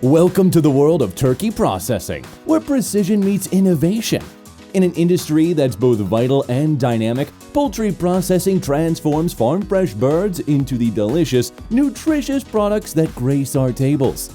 Welcome to the world of turkey processing, where precision meets innovation. In an industry that's both vital and dynamic, poultry processing transforms farm-fresh birds into the delicious, nutritious products that grace our tables.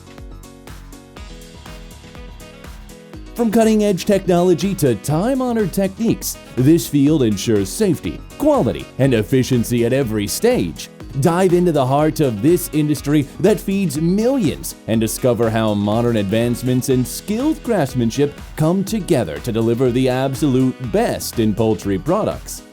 From cutting-edge technology to time-honored techniques, this field ensures safety, quality, and efficiency at every stage. Dive into the heart of this industry that feeds millions and discover how modern advancements and skilled craftsmanship come together to deliver the absolute best in poultry products.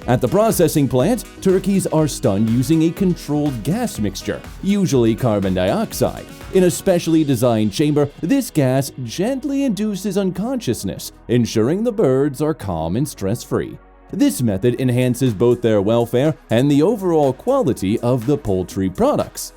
At the processing plant, turkeys are stunned using a controlled gas mixture, usually carbon dioxide. In a specially designed chamber, this gas gently induces unconsciousness, ensuring the birds are calm and stress-free. This method enhances both their welfare and the overall quality of the poultry products.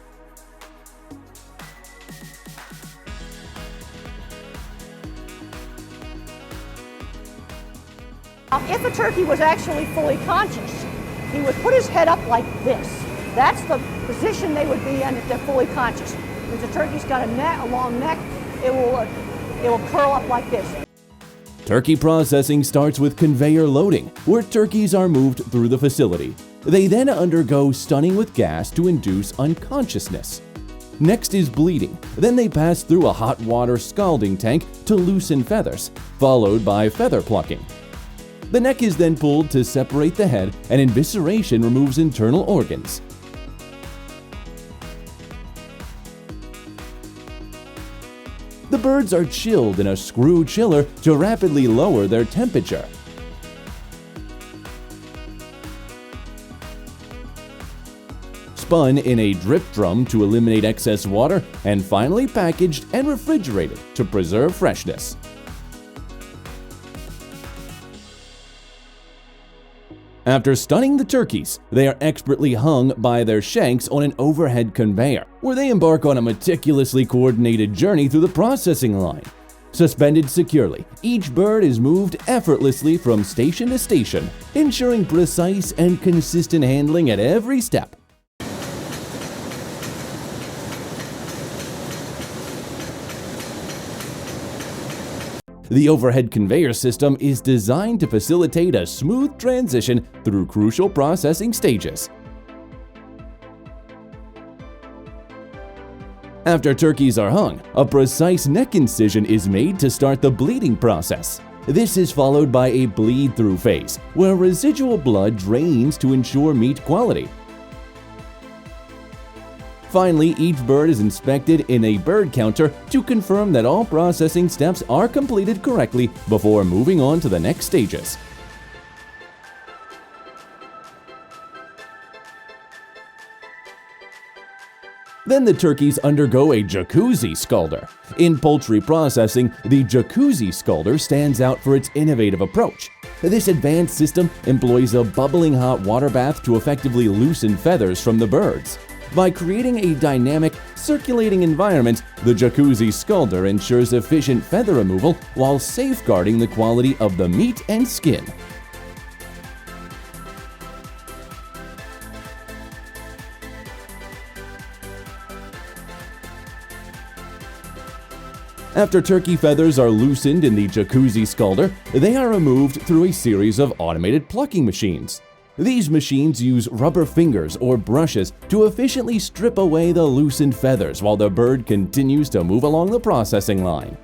If a turkey was actually fully conscious, he would put his head up like this. That's the position they would be in if they're fully conscious. If the turkey's got a long neck, it will curl up like this. Turkey processing starts with conveyor loading, where turkeys are moved through the facility. They then undergo stunning with gas to induce unconsciousness. Next is bleeding. Then they pass through a hot water scalding tank to loosen feathers, followed by feather plucking. The neck is then pulled to separate the head, and evisceration removes internal organs. The birds are chilled in a screw chiller to rapidly lower their temperature. Spun in a drip drum to eliminate excess water, and finally packaged and refrigerated to preserve freshness. After stunning the turkeys, they are expertly hung by their shanks on an overhead conveyor, where they embark on a meticulously coordinated journey through the processing line. Suspended securely, each bird is moved effortlessly from station to station, ensuring precise and consistent handling at every step. The overhead conveyor system is designed to facilitate a smooth transition through crucial processing stages. After turkeys are hung, a precise neck incision is made to start the bleeding process. This is followed by a bleed-through phase, where residual blood drains to ensure meat quality. Finally, each bird is inspected in a bird counter to confirm that all processing steps are completed correctly before moving on to the next stages. Then the turkeys undergo a jacuzzi scalder. In poultry processing, the jacuzzi scalder stands out for its innovative approach. This advanced system employs a bubbling hot water bath to effectively loosen feathers from the birds. By creating a dynamic, circulating environment, the jacuzzi scalder ensures efficient feather removal while safeguarding the quality of the meat and skin. After turkey feathers are loosened in the jacuzzi scalder, they are removed through a series of automated plucking machines. These machines use rubber fingers or brushes to efficiently strip away the loosened feathers while the bird continues to move along the processing line.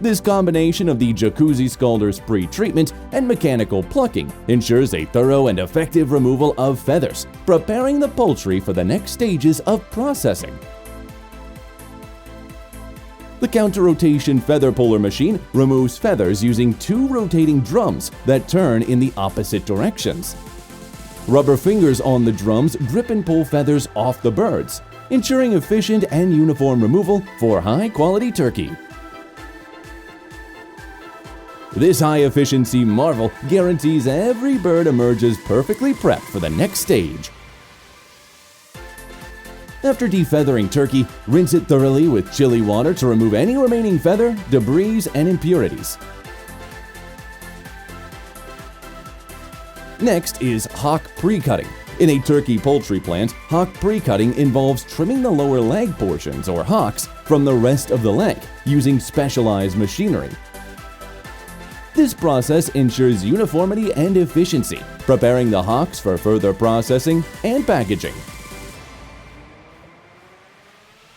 This combination of the jacuzzi scalder's pre-treatment and mechanical plucking ensures a thorough and effective removal of feathers, preparing the poultry for the next stages of processing. The counter-rotation feather puller machine removes feathers using two rotating drums that turn in the opposite directions. Rubber fingers on the drums grip and pull feathers off the birds, ensuring efficient and uniform removal for high-quality turkey. This high-efficiency marvel guarantees every bird emerges perfectly prepped for the next stage. After defeathering turkey, rinse it thoroughly with chilly water to remove any remaining feather, debris, and impurities. Next is hock pre-cutting. In a turkey poultry plant, hock pre-cutting involves trimming the lower leg portions, or hocks, from the rest of the leg using specialized machinery. This process ensures uniformity and efficiency, preparing the hocks for further processing and packaging.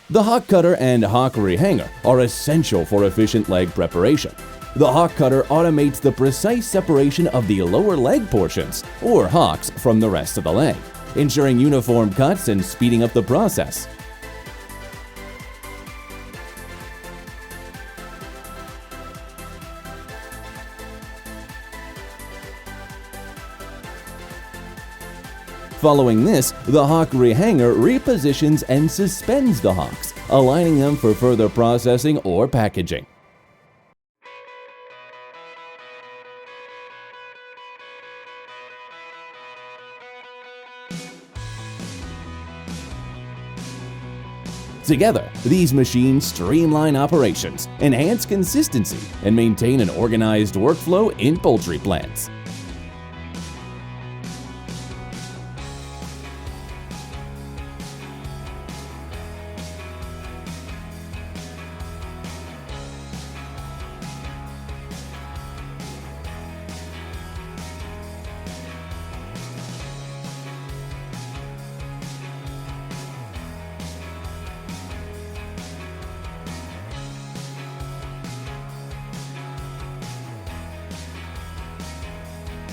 The hock cutter and hock rehanger are essential for efficient leg preparation. The hock cutter automates the precise separation of the lower leg portions, or hocks, from the rest of the leg, ensuring uniform cuts and speeding up the process. Following this, the hock rehanger repositions and suspends the hocks, aligning them for further processing or packaging. Together, these machines streamline operations, enhance consistency, and maintain an organized workflow in poultry plants.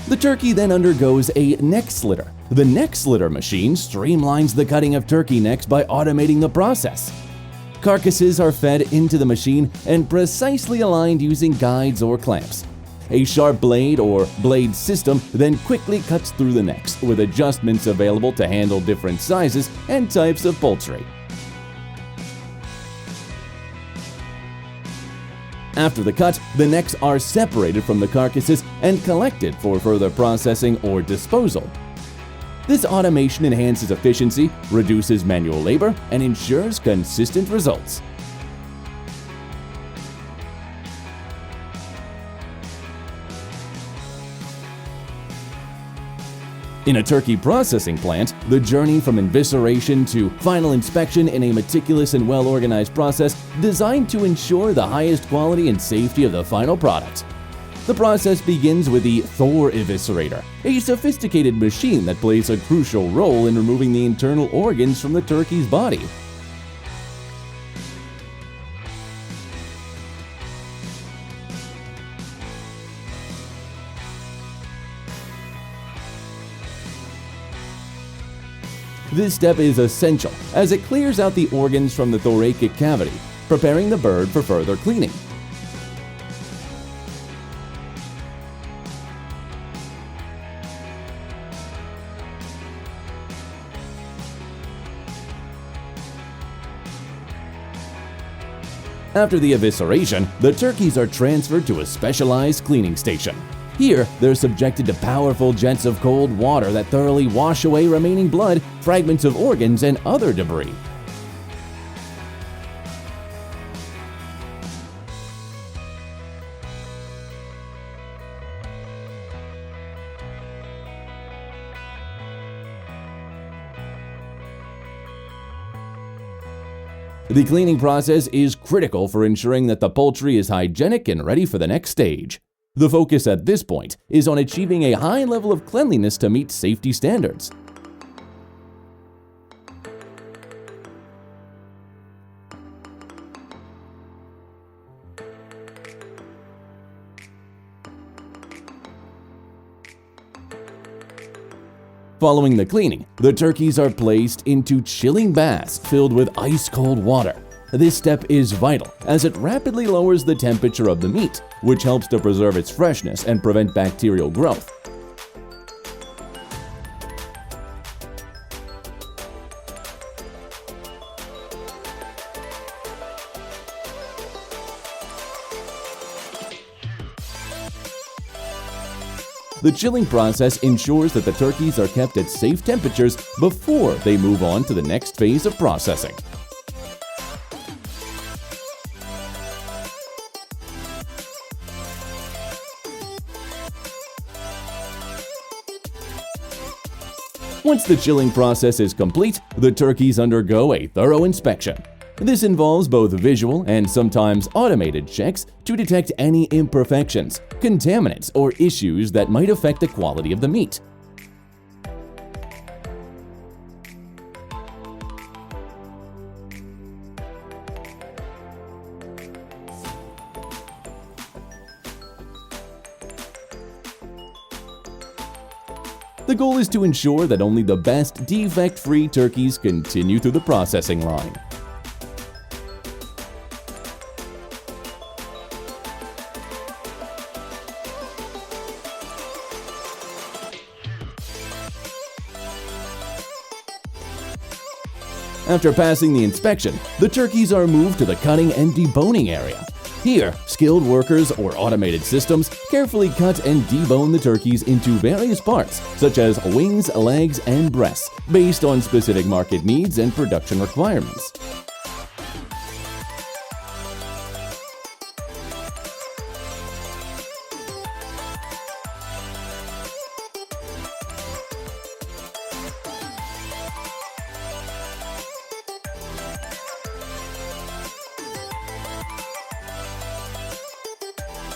The turkey then undergoes a neck slitter. The neck slitter machine streamlines the cutting of turkey necks by automating the process. Carcasses are fed into the machine and precisely aligned using guides or clamps. A sharp blade or blade system then quickly cuts through the necks, with adjustments available to handle different sizes and types of poultry. After the cut, the necks are separated from the carcasses and collected for further processing or disposal. This automation enhances efficiency, reduces manual labor, and ensures consistent results. In a turkey processing plant, the journey from evisceration to final inspection in a meticulous and well-organized process designed to ensure the highest quality and safety of the final product. The process begins with the Thor Eviscerator, a sophisticated machine that plays a crucial role in removing the internal organs from the turkey's body. This step is essential as it clears out the organs from the thoracic cavity, preparing the bird for further cleaning. After the evisceration, the turkeys are transferred to a specialized cleaning station. Here, they're subjected to powerful jets of cold water that thoroughly wash away remaining blood, fragments of organs, and other debris. The cleaning process is critical for ensuring that the poultry is hygienic and ready for the next stage. The focus at this point is on achieving a high level of cleanliness to meet safety standards. Following the cleaning, the turkeys are placed into chilling baths filled with ice-cold water. This step is vital as it rapidly lowers the temperature of the meat, which helps to preserve its freshness and prevent bacterial growth. The chilling process ensures that the turkeys are kept at safe temperatures before they move on to the next phase of processing. Once the chilling process is complete, the turkeys undergo a thorough inspection. This involves both visual and sometimes automated checks to detect any imperfections, contaminants, or issues that might affect the quality of the meat. The goal is to ensure that only the best defect-free turkeys continue through the processing line. After passing the inspection, the turkeys are moved to the cutting and deboning area. Here, skilled workers or automated systems carefully cut and debone the turkeys into various parts, such as wings, legs, and breasts, based on specific market needs and production requirements.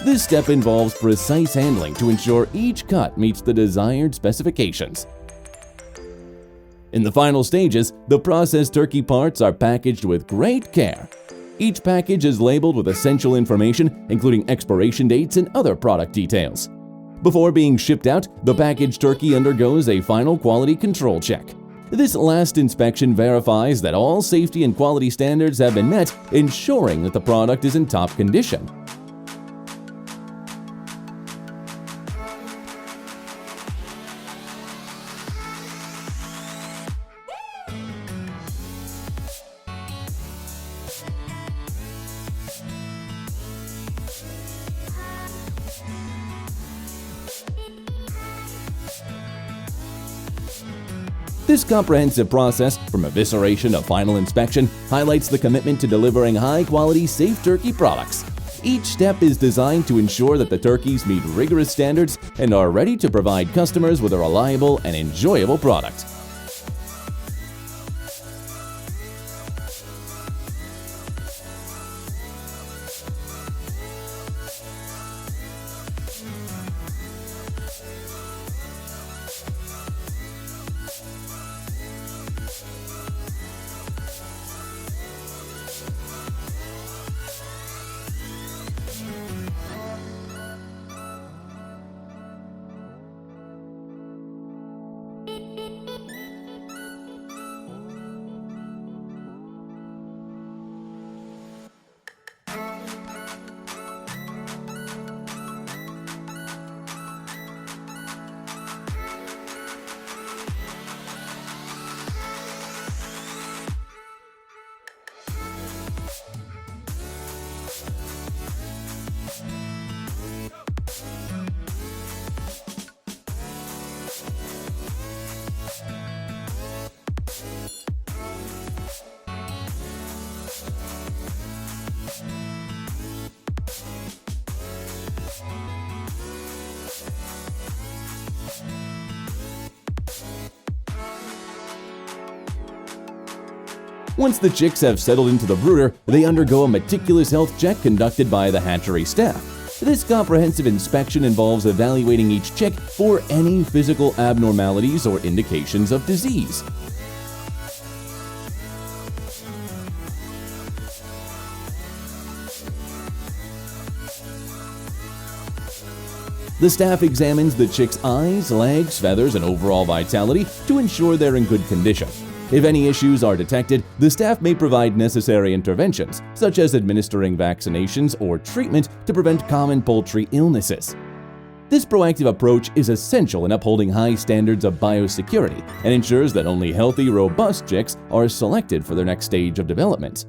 This step involves precise handling to ensure each cut meets the desired specifications. In the final stages, the processed turkey parts are packaged with great care. Each package is labeled with essential information, including expiration dates and other product details. Before being shipped out, the packaged turkey undergoes a final quality control check. This last inspection verifies that all safety and quality standards have been met, ensuring that the product is in top condition. This comprehensive process, from evisceration to final inspection, highlights the commitment to delivering high-quality, safe turkey products. Each step is designed to ensure that the turkeys meet rigorous standards and are ready to provide customers with a reliable and enjoyable product. Once the chicks have settled into the brooder, they undergo a meticulous health check conducted by the hatchery staff. This comprehensive inspection involves evaluating each chick for any physical abnormalities or indications of disease. The staff examines the chick's eyes, legs, feathers, and overall vitality to ensure they're in good condition. If any issues are detected, the staff may provide necessary interventions, such as administering vaccinations or treatment to prevent common poultry illnesses. This proactive approach is essential in upholding high standards of biosecurity and ensures that only healthy, robust chicks are selected for their next stage of development.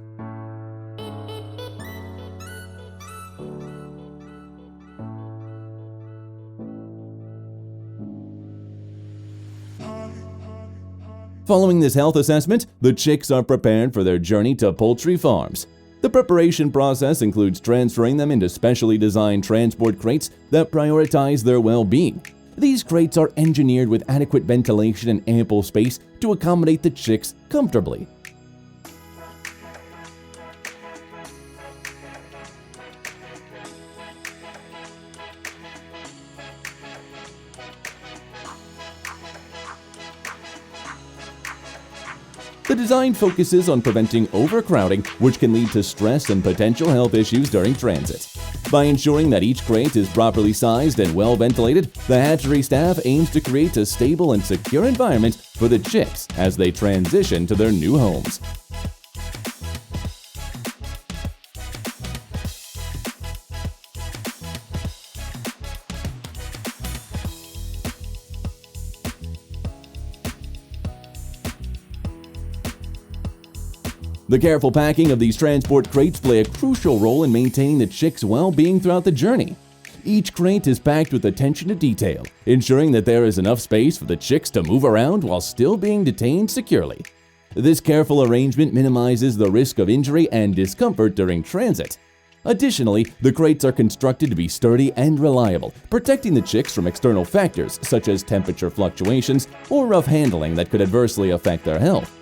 Following this health assessment, the chicks are prepared for their journey to poultry farms. The preparation process includes transferring them into specially designed transport crates that prioritize their well-being. These crates are engineered with adequate ventilation and ample space to accommodate the chicks comfortably. The design focuses on preventing overcrowding, which can lead to stress and potential health issues during transit. By ensuring that each crate is properly sized and well ventilated, the hatchery staff aims to create a stable and secure environment for the chicks as they transition to their new homes. The careful packing of these transport crates play a crucial role in maintaining the chicks' well-being throughout the journey. Each crate is packed with attention to detail, ensuring that there is enough space for the chicks to move around while still being detained securely. This careful arrangement minimizes the risk of injury and discomfort during transit. Additionally, the crates are constructed to be sturdy and reliable, protecting the chicks from external factors such as temperature fluctuations or rough handling that could adversely affect their health.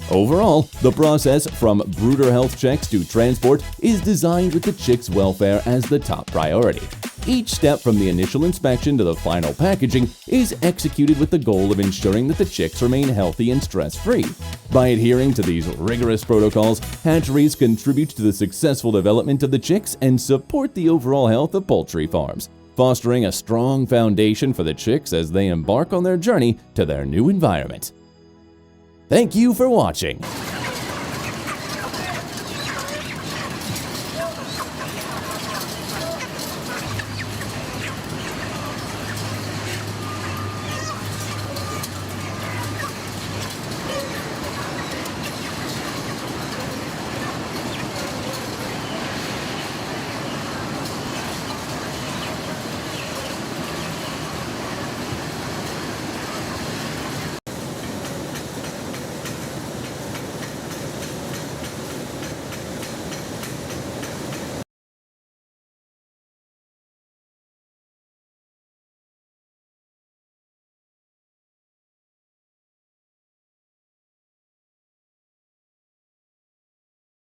Overall, the process from brooder health checks to transport is designed with the chicks' welfare as the top priority. Each step from the initial inspection to the final packaging is executed with the goal of ensuring that the chicks remain healthy and stress-free. By adhering to these rigorous protocols, hatcheries contribute to the successful development of the chicks and support the overall health of poultry farms, fostering a strong foundation for the chicks as they embark on their journey to their new environment. Thank you for watching.